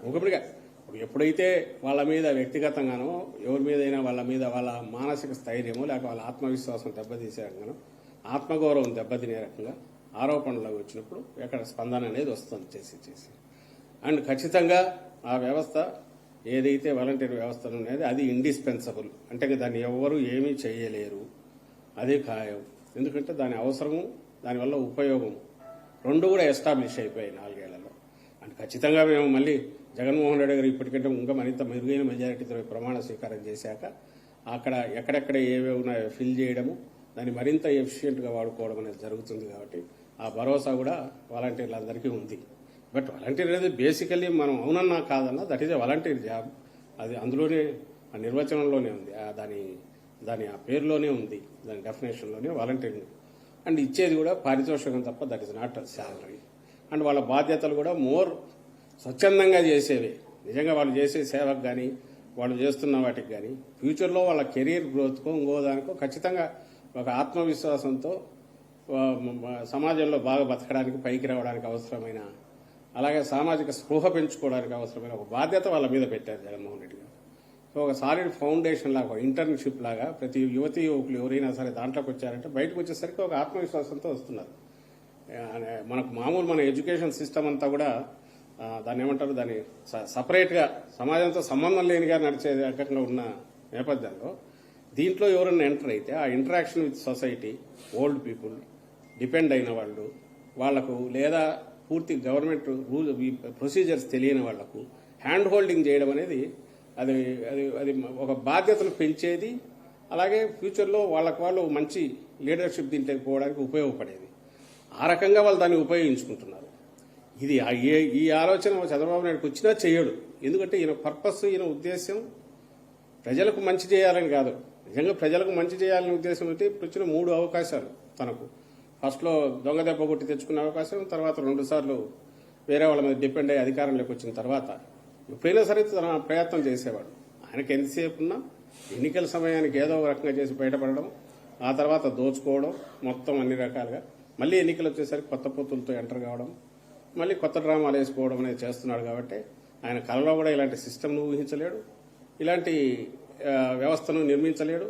ఇంకొకటిగా ఎప్పుడైతే వాళ్ళ మీద వ్యక్తిగతంగానో ఎవరి మీదైనా వాళ్ళ మానసిక స్థైర్యమో లేక వాళ్ళ ఆత్మవిశ్వాసం దెబ్బతీసే రకంగానో ఆత్మగౌరవం దెబ్బతినే రకంగా ఆరోపణలు వచ్చినప్పుడు ఎక్కడ స్పందన అనేది వస్తుంది చేసి అండ్ ఖచ్చితంగా ఆ వ్యవస్థ ఏదైతే వాలంటీర్ వ్యవస్థ ఉన్నది అది ఇండిస్పెన్సబుల్, అంటే దాన్ని ఎవరు ఏమీ చేయలేరు, అదే ఖాయం. ఎందుకంటే దాని అవసరము దానివల్ల ఉపయోగం రెండు కూడా ఎస్టాబ్లిష్ అయిపోయాయి 4 ఏళ్లలో. అండ్ ఖచ్చితంగా మేము మళ్ళీ జగన్మోహన్ రెడ్డి గారు ఇప్పటికంటే ఇంకా మరింత మెరుగైన మెజారిటీతో ప్రమాణ స్వీకారం చేశాక అక్కడ ఎక్కడెక్కడ ఏవేవి ఉన్నాయో ఫిల్ చేయడము, దాన్ని మరింత ఎఫిషియెంట్గా వాడుకోవడం అనేది జరుగుతుంది. కాబట్టి ఆ భరోసా కూడా వాలంటీర్లందరికీ ఉంది. బట్ వాలంటీర్ అనేది బేసికల్లీ మనం అవునన్నా కాదన్నా that is a volunteer job. అది అందులోనే ఆ నిర్వచనంలోనే ఉంది, దాని ఆ పేరులోనే ఉంది, దాని డెఫినేషన్లోనే వాలంటీర్. అండ్ ఇచ్చేది కూడా పారితోషికం తప్ప that is not salary. And వాళ్ళ బాధ్యతలు కూడా మోర్ స్వచ్ఛందంగా చేసేవి. నిజంగా వాళ్ళు చేసే సేవకు కానీ వాళ్ళు చేస్తున్న వాటికి కానీ ఫ్యూచర్లో వాళ్ళ కెరీర్ గ్రోత్కో ఇంకో దానికో ఖచ్చితంగా ఒక ఆత్మవిశ్వాసంతో సమాజంలో బాగా బతకడానికి పైకి రావడానికి అవసరమైన, అలాగే సామాజిక స్పృహ పెంచుకోవడానికి అవసరమైన ఒక బాధ్యత వాళ్ళ మీద పెట్టారు జగన్మోహన్ రెడ్డి గారు. సో ఒక సాలిడ్ ఫౌండేషన్ లాగా, ఇంటర్న్షిప్ లాగా ప్రతి యువకులు ఎవరైనా సరే దాంట్లోకి వచ్చారంటే బయటకు వచ్చేసరికి ఒక ఆత్మవిశ్వాసంతో వస్తున్నారు. మనకు మామూలు మన ఎడ్యుకేషన్ సిస్టమ్ అంతా కూడా దాన్ని ఏమంటారు, దాన్ని సపరేట్గా సమాజంతో సంబంధం లేనిగా నడిచే రకంగా ఉన్న నేపథ్యంలో దీంట్లో ఎవరైనా ఎంటర్ అయితే ఆ interaction with society, old people, depend అయిన వాళ్ళు, వాళ్లకు లేదా పూర్తి గవర్నమెంట్ రూల్ ప్రొసీజర్స్ తెలియని వాళ్లకు హ్యాండ్ హోల్డింగ్ చేయడం అనేది అది అది అది ఒక బాధ్యతను పెంచేది. అలాగే ఫ్యూచర్లో వాళ్ళు మంచి లీడర్షిప్ దీంట్లోకి పోవడానికి ఉపయోగపడేది. ఆ రకంగా వాళ్ళు దాన్ని ఉపయోగించుకుంటున్నారు. ఇది ఈ ఆలోచన చంద్రబాబు నాయుడుకి వచ్చినా చేయడు. ఎందుకంటే ఈయన పర్పస్, ఈయన ఉద్దేశం ప్రజలకు మంచి చేయాలని కాదు. నిజంగా ప్రజలకు మంచి చేయాలనే ఉద్దేశం అయితే ఇప్పుడు వచ్చిన 3 అవకాశాలు తనకు. ఫస్ట్లో దొంగ దెబ్బ కొట్టి తెచ్చుకునే అవకాశం, తర్వాత 2 సార్లు వేరే వాళ్ళ మీద డిపెండ్ అయ్యి అధికారంలోకి వచ్చిన తర్వాత ఎప్పుడైనా సరే తన ప్రయత్నం చేసేవాడు. ఆయనకి ఎంతసేపు ఉన్నా ఎన్నికల సమయానికి ఏదో ఒక రకంగా చేసి బయటపడడం, ఆ తర్వాత దోచుకోవడం, మొత్తం అన్ని రకాలుగా మళ్ళీ ఎన్నికలు వచ్చేసరికి కొత్త పొత్తులతో ఎంటర్ కావడం, మళ్ళీ కొత్త డ్రామాలు వేసుకోవడం అనేది చేస్తున్నాడు. కాబట్టి ఆయన కలలో కూడా ఇలాంటి సిస్టమ్ను ఊహించలేడు, ఇలాంటి వ్యవస్థను నిర్మించలేడు,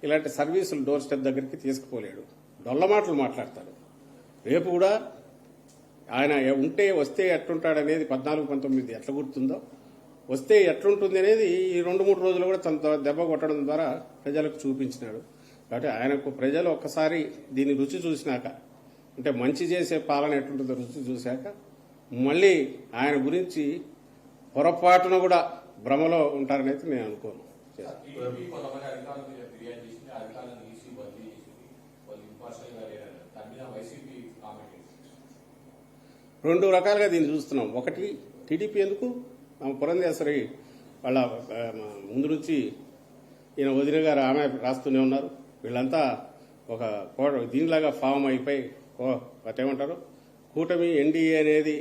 ఇలాంటి సర్వీసులు డోర్ స్టెప్ దగ్గరికి తీసుకుపోలేడు. డొల్ల మాటలు మాట్లాడతాడు. రేపు కూడా ఆయన వస్తే ఎట్లుంటాడనేది 14-19 ఎట్లా గుర్తుందో, వస్తే ఎట్లుంటుంది అనేది ఈ 2-3 రోజులు కూడా తన దెబ్బ కొట్టడం ద్వారా ప్రజలకు చూపించినాడు. కాబట్టి ఆయనకు ప్రజలు ఒక్కసారి దీన్ని రుచి చూసినాక, అంటే మంచి చేసే పాలన ఎట్లుంటుందో రుచి చూశాక మళ్ళీ ఆయన గురించి పొరపాటున కూడా భ్రమలో ఉంటారని అయితే నేను అనుకోను. 2 రకాలుగా దీన్ని చూస్తున్నాం. ఒకటి, టీడీపీ ఎందుకు పురంధేశ్వరి వాళ్ళ ముందు నుంచి ఈయన వదిన గారు ఆమె రాస్తూనే ఉన్నారు. వీళ్ళంతా ఒక దీనిలాగా ఫామ్ అయిపోయి ఏమంటారు, కూటమి ఎన్డీఏ అనేది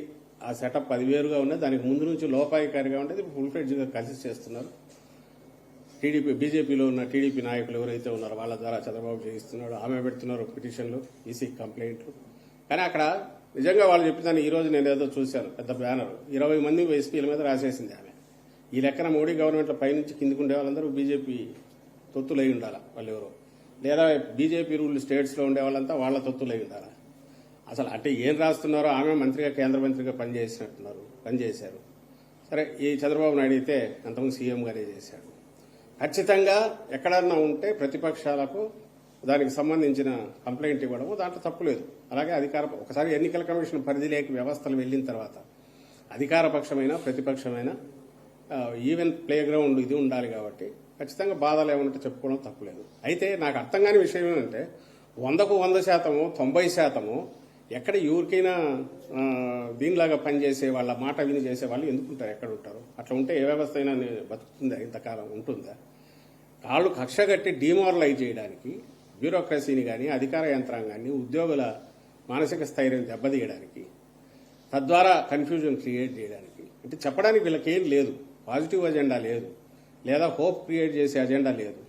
ఆ సెటప్ 10 వేరుగా ఉన్నది. దానికి ముందు నుంచి లోపాయికారిగా ఉండేది, ఫుల్ ఫ్లెడ్జ్గా కలిసి చేస్తున్నారు. టీడీపీ బీజేపీలో ఉన్న టీడీపీ నాయకులు ఎవరైతే ఉన్నారో వాళ్ళ ద్వారా చంద్రబాబు చేయిస్తున్నాడు. ఆమె పెడుతున్నారు పిటిషన్లు, ఈసీ కంప్లైంట్లు. కానీ అక్కడ నిజంగా వాళ్ళు చెప్పిన ఈ రోజు నేను ఏదో చూశాను, పెద్ద బ్యానర్ 20 మంది ఎస్పీల మీద రాసేసింది ఆమె. ఈ లెక్కన మోడీ గవర్నమెంట్లో పైనుంచి కిందికి ఉండే వాళ్ళందరూ బీజేపీ తొత్తులై ఉండాలా వాళ్ళు ఎవరో, లేదా బీజేపీ రూల్ స్టేట్స్లో ఉండే వాళ్ళంతా వాళ్ళ తొత్తులై ఉండాలా. అసలు అంటే ఏం రాస్తున్నారో, ఆమె మంత్రిగా కేంద్ర మంత్రిగా పనిచేశారు. సరే, ఈ చంద్రబాబు నాయుడు అయితే అంతకుముందు సీఎంగానే చేశాడు. ఖచ్చితంగా ఎక్కడన్నా ఉంటే ప్రతిపక్షాలకు దానికి సంబంధించిన కంప్లైంట్ ఇవ్వడము దాంట్లో తప్పులేదు. అలాగే ఒకసారి ఎన్నికల కమిషన్ పరిధిలోకి వ్యవస్థలు వెళ్లిన తర్వాత అధికార పక్షమైన ప్రతిపక్షమైన ఈవెన్ ప్లే గ్రౌండ్ ఇది ఉండాలి. కాబట్టి ఖచ్చితంగా బాధలు ఏమంటే చెప్పుకోవడం తప్పులేదు. అయితే నాకు అర్థం కాని విషయం ఏంటంటే 100కు 100%, 90% ఎక్కడ ఎవరికైనా దీనిలాగా పనిచేసే వాళ్ళ మాట విని చేసే వాళ్ళు ఎందుకుంటారు, ఎక్కడ ఉంటారు? అట్లా ఉంటే ఏ వ్యవస్థ అయినా బతుకుతుందా, ఇంతకాలం ఉంటుందా? వాళ్ళు కక్ష కట్టి డిమారలైజ్ చేయడానికి, బ్యూరోక్రసీని కానీ అధికార యంత్రాంగాన్ని, ఉద్యోగుల మానసిక స్థైర్యం దెబ్బతీయడానికి, తద్వారా కన్ఫ్యూజన్ క్రియేట్ చేయడానికి, అంటే చెప్పడానికి వీళ్ళకేం లేదు, పాజిటివ్ అజెండా లేదు, లేదా హోప్ క్రియేట్ చేసే అజెండా లేదు.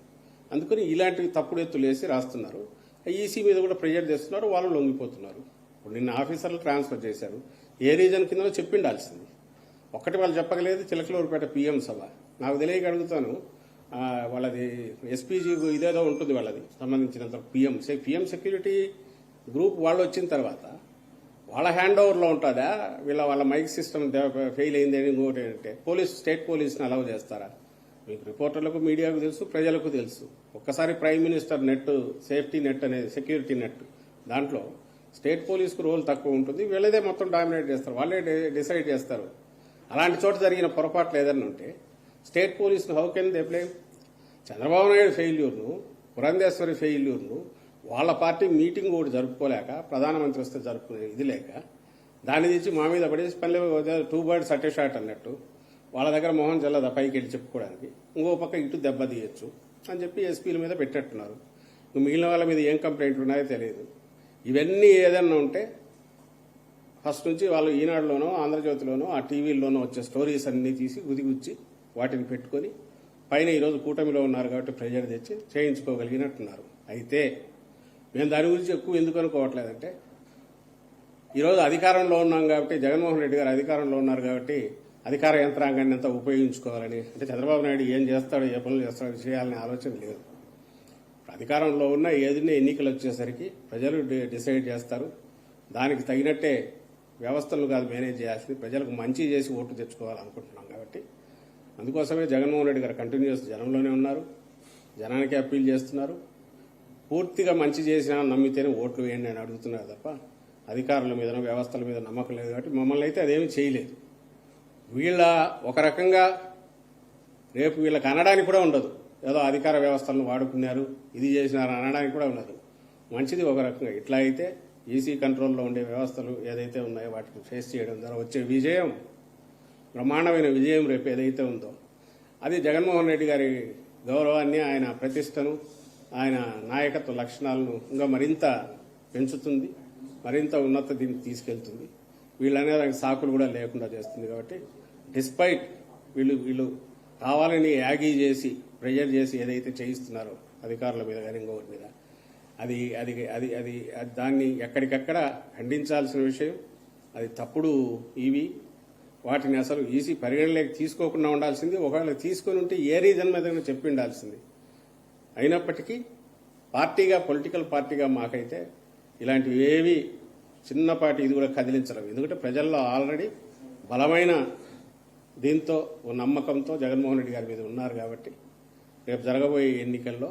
అందుకని ఇలాంటివి తప్పుడు ఎత్తులేసి రాస్తున్నారు. ఈసీ మీద కూడా ప్రెజర్ చేస్తున్నారు, వాళ్ళు లొంగిపోతున్నారు. ఇప్పుడు నిన్న ఆఫీసర్లు ట్రాన్స్ఫర్ చేశారు. ఏ రీజన్ కింద చెప్పిండాల్సింది. ఒక్కటి వాళ్ళు చెప్పగలేదు చిలకలూరుపేట పిఎం సభ. నాకు తెలియక అడుగుతాను, వాళ్ళది ఎస్పీజీ ఇదేదో ఉంటుంది వాళ్ళది సంబంధించినంత పిఎం సెక్యూరిటీ గ్రూప్ వాళ్ళు వచ్చిన తర్వాత వాళ్ళ హ్యాండ్ ఓవర్లో ఉంటుందా, వాళ్ళ మైక్ సిస్టమ్ ఫెయిల్ అయింది అని ఇంకోటి అంటే స్టేట్ పోలీస్ని అలౌ చేస్తారా? మీకు రిపోర్టర్లకు మీడియాకు తెలుసు, ప్రజలకు తెలుసు. ఒక్కసారి prime minister net safety net అనేది సెక్యూరిటీ నెట్ దాంట్లో స్టేట్ పోలీసుకు రోల్ తక్కువ ఉంటుంది, వీళ్ళదే మొత్తం డామినేట్ చేస్తారు, వాళ్ళే డిసైడ్ చేస్తారు. అలాంటి చోట జరిగిన పొరపాట్లు ఏదన్నా ఉంటే స్టేట్ పోలీసును how can they blame? Chandrababu Naidu ఫెయిల్యూర్ను, పురంధేశ్వరి ఫెయిల్యూర్ను వాళ్ళ పార్టీ మీటింగ్ కూడా జరుపుకోలేక, ప్రధానమంత్రి వస్తే జరుపుకునే ఇది లేక దాన్ని తెచ్చి మా మీద పడేసి పల్లె 2 birds at a shot అన్నట్టు వాళ్ళ దగ్గర మొహం చల్లదా పైకి వెళ్ళి చెప్పుకోవడానికి, ఇంకో పక్క ఇటు దెబ్బ తీయచ్చు అని చెప్పి ఎస్పీల మీద పెట్టేట్టున్నారు. మిగిలిన వాళ్ళ మీద ఏం కంప్లైంట్లు ఉన్నాయో తెలియదు. ఇవన్నీ ఏదన్నా ఉంటే ఫస్ట్ నుంచి వాళ్ళు ఈనాడులోనో ఆంధ్రజ్యోతిలోనో ఆ టీవీల్లోనో వచ్చే స్టోరీస్ అన్ని తీసి గుదిగుచ్చి వాటిని పెట్టుకొని పైన ఈరోజు కూటమిలో ఉన్నారు కాబట్టి ప్రెజర్ తెచ్చి చేయించుకోగలిగినట్టున్నారు. అయితే మేము దాని గురించి ఎక్కువ ఎందుకు అనుకోవట్లేదంటే, ఈరోజు అధికారంలో ఉన్నాం కాబట్టి, జగన్మోహన్ రెడ్డి గారు అధికారంలో ఉన్నారు కాబట్టి అధికార యంత్రాంగాన్ని అంతా ఉపయోగించుకోవాలని, అంటే చంద్రబాబు నాయుడు ఏం చేస్తాడో ఏ పనులు చేస్తాడో చేయాలనే ఆలోచన లేదు. అధికారంలో ఉన్న ఏదైనా ఎన్నికలు వచ్చేసరికి ప్రజలు డిసైడ్ చేస్తారు. దానికి తగినట్టే వ్యవస్థలు కాదు మేనేజ్ చేయాల్సింది, ప్రజలకు మంచి చేసి ఓట్లు తెచ్చుకోవాలనుకుంటున్నాం కాబట్టి అందుకోసమే జగన్మోహన్ రెడ్డి గారు కంటిన్యూస్ జనంలోనే ఉన్నారు, జనానికి అప్పీల్ చేస్తున్నారు. పూర్తిగా మంచి చేసినా నమ్మితేనే ఓట్లు వేయండి అని అడుగుతున్నారు తప్ప అధికారుల మీద వ్యవస్థల మీద నమ్మకం లేదు కాబట్టి మమ్మల్ని అయితే అదేమీ చేయలేదు. వీళ్ళ ఒక రకంగా రేపు వీళ్ళకి అనడానికి కూడా ఉండదు, ఏదో అధికార వ్యవస్థలను వాడుకున్నారు ఇది చేసినారు అనడానికి కూడా ఉండదు. మంచిది ఒక రకంగా. ఇట్లా అయితే ఈసీ కంట్రోల్లో ఉండే వ్యవస్థలు ఏదైతే ఉన్నాయో వాటిని ఫేస్ చేయడం ద్వారా వచ్చే విజయం, బ్రహ్మాండమైన విజయం రేపు ఏదైతే ఉందో అది జగన్మోహన్ రెడ్డి గారి గౌరవాన్ని, ఆయన ప్రతిష్టను, ఆయన నాయకత్వ లక్షణాలను ఇంకా మరింత పెంచుతుంది, మరింత ఉన్నత దీనికి తీసుకెళ్తుంది. వీళ్ళనే దానికి సాకులు కూడా లేకుండా చేస్తుంది. కాబట్టి డిస్పైట్ వీళ్ళు కావాలని యాగీ చేసి ప్రెజర్ చేసి ఏదైతే చేయిస్తున్నారో అధికారుల మీద కానీ ఇంకొకటి మీద, అది అది అది అది దాన్ని ఎక్కడికక్కడ ఖండించాల్సిన విషయం. అది తప్పుడు ఇవి వాటిని అసలు ఈసీ పరిగణలోకి తీసుకోకుండా ఉండాల్సింది. ఒకవేళ తీసుకొని ఉంటే ఏ రీజన్ మీద చెప్పి ఉండాల్సింది. అయినప్పటికీ పార్టీగా, పొలిటికల్ పార్టీగా మాకైతే ఇలాంటివి ఏవి చిన్నపాటి ఇది కూడా కదిలించలేవు. ఎందుకంటే ప్రజల్లో ఆల్రెడీ బలమైన దీంతో నమ్మకంతో జగన్మోహన్ రెడ్డి గారి మీద ఉన్నారు కాబట్టి రేపు జరగబోయే ఎన్నికల్లో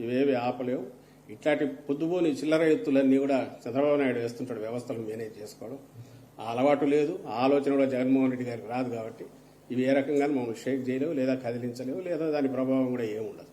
ఇవేవి ఆపలేవు. ఇట్లాంటి పొద్దుబోని చిల్లర ఎత్తులన్నీ కూడా చంద్రబాబు నాయుడు వేస్తుంటాడు వ్యవస్థలను మేనేజ్ చేసుకోవడం. ఆ అలవాటు లేదు, ఆ ఆలోచన కూడా జగన్మోహన్ రెడ్డి గారికి రాదు కాబట్టి ఇవి ఏ రకంగా మమ్మల్ని షేక్ చేయలేవు, లేదా కదిలించలేవు, లేదా దాని ప్రభావం కూడా ఏముండదు.